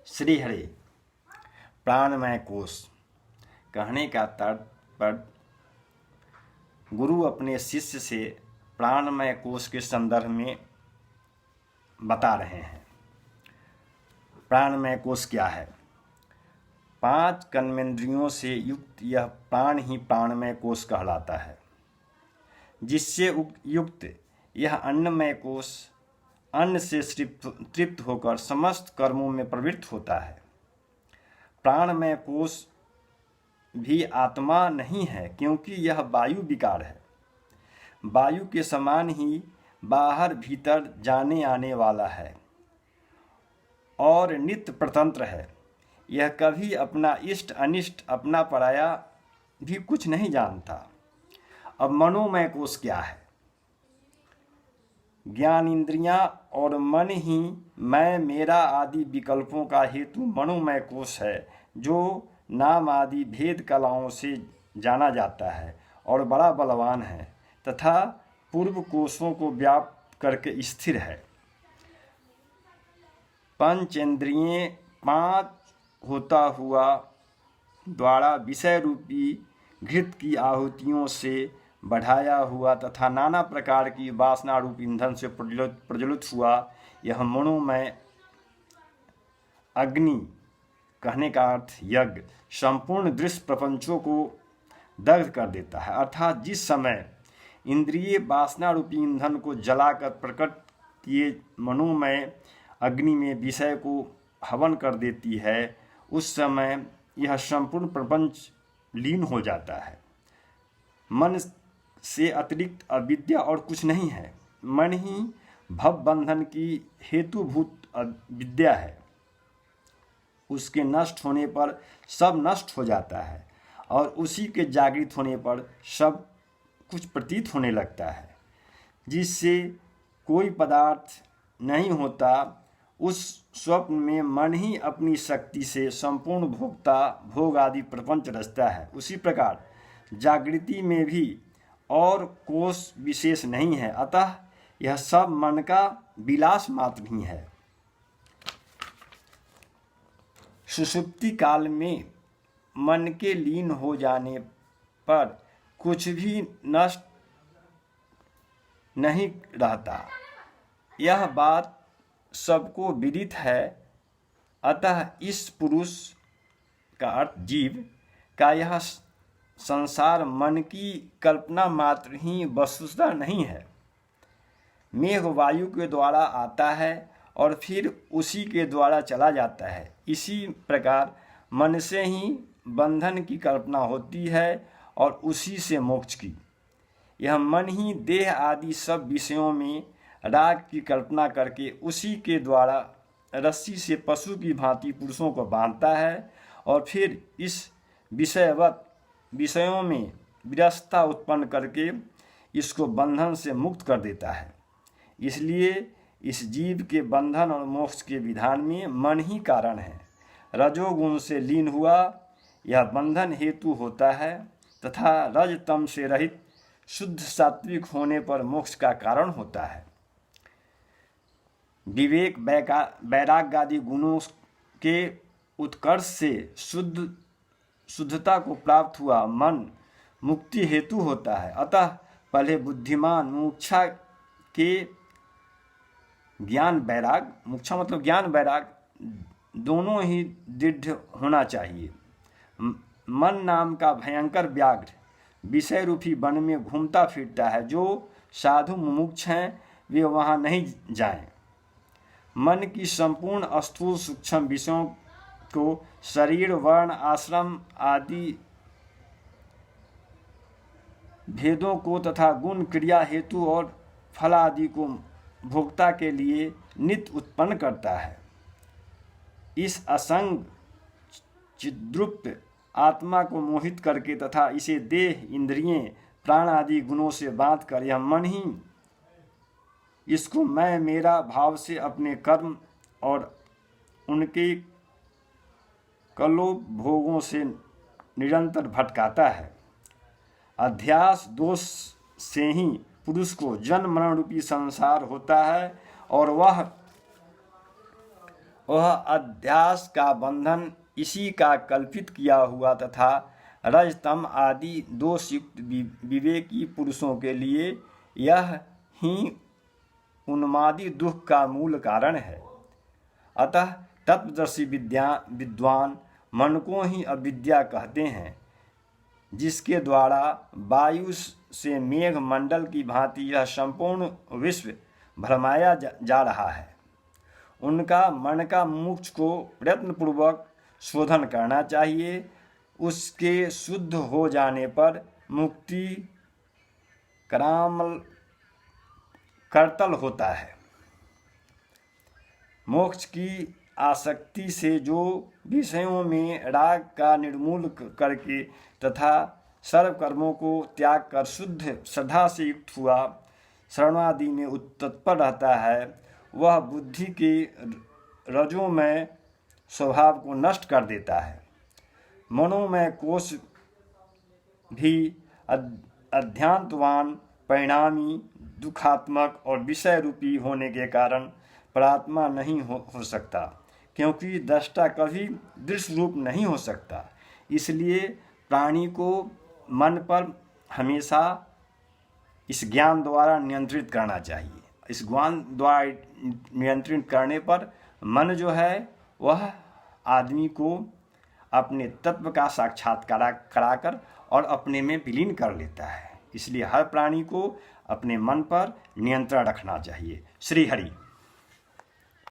श्री हरि प्राणमय कोश। कहने का तात्पर्य गुरु अपने शिष्य से प्राणमय कोश के संदर्भ में बता रहे हैं। प्राणमय कोश क्या है? 5 कर्मेंद्रियों से युक्त यह प्राण ही प्राणमय कोश कहलाता है, जिससे युक्त यह अन्नमय कोश अन्न से तृप्त होकर समस्त कर्मों में प्रवृत्त होता है। प्राणमय कोश भी आत्मा नहीं है, क्योंकि यह वायु विकार है। वायु के समान ही बाहर भीतर जाने आने वाला है और नित्य प्रतंत्र है। यह कभी अपना इष्ट अनिष्ट, अपना पराया भी कुछ नहीं जानता। अब मनोमय कोश क्या है? ज्ञान इंद्रियां और मन ही मैं मेरा आदि विकल्पों का हेतु मनोमय कोश है, जो नाम आदि भेद कलाओं से जाना जाता है और बड़ा बलवान है तथा पूर्व कोशों को व्याप्त करके स्थिर है। पंचेंद्रियें 5 होता हुआ द्वारा विषय रूपी घृत की आहुतियों से बढ़ाया हुआ तथा नाना प्रकार की वासना रूप ईंधन से प्रज्वलित हुआ यह मनोमय अग्नि, कहने का अर्थ यज्ञ, संपूर्ण दृश्य प्रपंचों को दग्ध कर देता है। अर्थात जिस समय इंद्रिय वासना रूपी ईंधन को जलाकर प्रकट किए मनोमय अग्नि में विषय को हवन कर देती है, उस समय यह संपूर्ण प्रपंच लीन हो जाता है। मन से अतिरिक्त अविद्या और कुछ नहीं है। मन ही भव बंधन की हेतुभूत विद्या है। उसके नष्ट होने पर सब नष्ट हो जाता है और उसी के जागृत होने पर सब कुछ प्रतीत होने लगता है। जिससे कोई पदार्थ नहीं होता, उस स्वप्न में मन ही अपनी शक्ति से संपूर्ण भोग आदि प्रपंच रचता है। उसी प्रकार जागृति में भी और कोश विशेष नहीं है, अतः यह सब मन का विलास मात्र ही है। सुषुप्ति काल में मन के लीन हो जाने पर कुछ भी नष्ट नहीं रहता, यह बात सबको विदित है। अतः इस पुरुष का अर्थ जीव का यह संसार मन की कल्पना मात्र ही वस्तुतः नहीं है। मेघ वायु के द्वारा आता है और फिर उसी के द्वारा चला जाता है। इसी प्रकार मन से ही बंधन की कल्पना होती है और उसी से मोक्ष की। यह मन ही देह आदि सब विषयों में राग की कल्पना करके उसी के द्वारा रस्सी से पशु की भांति पुरुषों को बांधता है और फिर इस विषयों में विरसता उत्पन्न करके इसको बंधन से मुक्त कर देता है। इसलिए इस जीव के बंधन और मोक्ष के विधान में मन ही कारण है। रजोगुण से लीन हुआ यह बंधन हेतु होता है तथा रज तम से रहित शुद्ध सात्विक होने पर मोक्ष का कारण होता है। विवेक वैराग्य आदि गुणों के उत्कर्ष से शुद्धता को प्राप्त हुआ मन मुक्ति हेतु होता है। अतः पहले बुद्धिमान मुमुक्षा के ज्ञान वैराग, मुमुक्षा मतलब ज्ञान वैराग, दोनों ही दृढ़ होना चाहिए। मन नाम का भयंकर व्याघ्र विषय रूपी वन में घूमता फिरता है। जो साधु मुमुक्ष हैं वे वहाँ नहीं जाएं। मन की संपूर्ण स्थूल सूक्ष्म विषयों को शरीर, वर्ण, आश्रम आदि भेदों को तथा गुण, क्रिया, हेतु और फल आदि को भोक्ता के लिए नित्य उत्पन्न करता है। इस असंग चिद्रूप आत्मा को मोहित करके तथा इसे देह, इंद्रियें, प्राण आदि गुणों से बांध कर यह मन ही इसको मैं मेरा भाव से अपने कर्म और उनके कलोप भोगों से निरंतर भटकाता है। अध्यास दोष से ही पुरुष को जन्म मरण रूपी संसार होता है और वह वह अध्यास का बंधन इसी का कल्पित किया हुआ तथा रजतम आदि दोषयुक्त विवेकी पुरुषों के लिए यह ही उन्मादी दुख का मूल कारण है। अतः तत्वदर्शी विद्वान मन को ही अविद्या कहते हैं, जिसके द्वारा वायु से मेघ मंडल की भांति यह संपूर्ण विश्व भरमाया जा रहा है। उनका मन का मोक्ष को प्रयत्नपूर्वक शोधन करना चाहिए। उसके शुद्ध हो जाने पर मुक्ति करतल होता है। मोक्ष की आसक्ति से जो विषयों में राग का निर्मूल करके तथा सर्व कर्मों को त्याग कर शुद्ध श्रद्धा से युक्त हुआ शरणादि में तत्पर रहता है, वह बुद्धि के रजोमय स्वभाव को नष्ट कर देता है। मनोमय कोश भी अध्यांतवान, परिणामी, दुखात्मक और विषय रूपी होने के कारण परात्मा नहीं हो सकता, क्योंकि दृष्टा कभी दृश्य रूप नहीं हो सकता। इसलिए प्राणी को मन पर हमेशा इस ज्ञान द्वारा नियंत्रित करना चाहिए। इस ज्ञान द्वारा नियंत्रित करने पर मन जो है वह आदमी को अपने तत्व का साक्षात्कार कराकर और अपने में विलीन कर लेता है। इसलिए हर प्राणी को अपने मन पर नियंत्रण रखना चाहिए। श्री हरि।